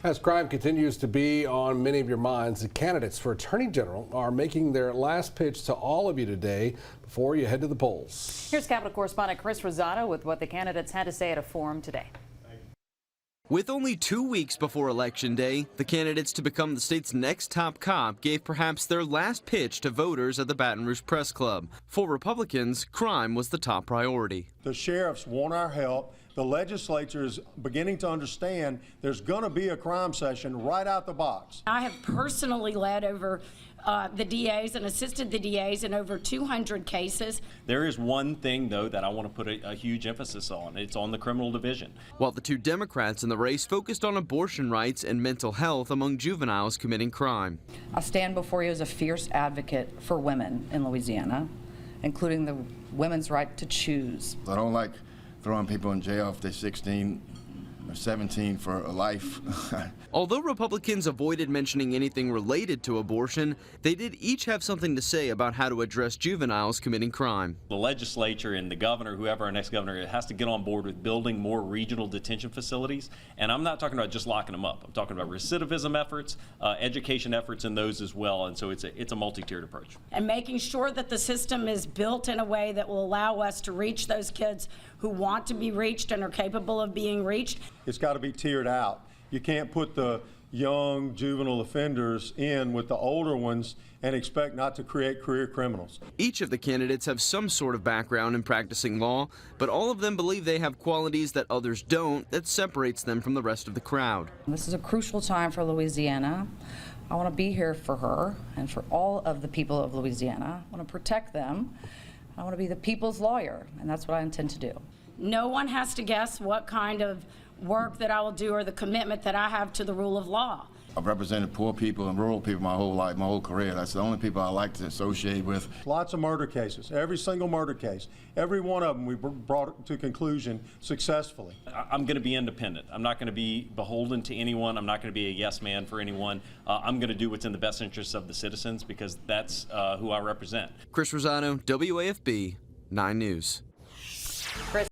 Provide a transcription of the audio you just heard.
As crime continues to be on many of your minds, the candidates for Attorney General are making their last pitch to all of you today before you head to the polls. Here's Capitol correspondent Chris Rosado with what the candidates had to say at a forum today. With only 2 weeks before Election Day, the candidates to become the state's next top cop gave perhaps their last pitch to voters at the Baton Rouge Press Club. For Republicans, crime was the top priority. The sheriffs want our help. The legislature is beginning to understand there's going to be a crime session right out the box. I have personally led over the DAs and assisted the DAs in over 200 cases. There is one thing, though, that I want to put a huge emphasis on. It's on the criminal division. While the two Democrats in the race focused on abortion rights and mental health among juveniles committing crime. I stand before you as a fierce advocate for women in Louisiana, including the women's right to choose. I don't like throwing people in jail if they're 16 or 17 for a life. Although Republicans avoided mentioning anything related to abortion, they did each have something to say about how to address juveniles committing crime. The legislature and the governor, whoever our next governor, has to get on board with building more regional detention facilities. And I'm not talking about just locking them up. I'm talking about recidivism efforts, education efforts in those as well. And so it's a multi-tiered approach. And making sure that the system is built in a way that will allow us to reach those kids who want to be reached and are capable of being reached. It's got to be tiered out. You can't put the young juvenile offenders in with the older ones and expect not to create career criminals. Each of the candidates have some sort of background in practicing law, but all of them believe they have qualities that others don't that separates them from the rest of the crowd. This is a crucial time for Louisiana. I want to be here for her and for all of the people of Louisiana. I want to protect them. I want to be the people's lawyer, and that's what I intend to do. No one has to guess what kind of work that I will do or the commitment that I have to the rule of law. I've represented poor people and rural people my whole life, my whole career. That's the only people I like to associate with. Lots of murder cases, every single murder case, every one of them we brought to conclusion successful. I'm going to be independent. I'm not going to be beholden to anyone. I'm not going to be a yes man for anyone. I'm going to do what's in the best interests of the citizens because that's who I represent. Chris Rosado, WAFB 9 News. Chris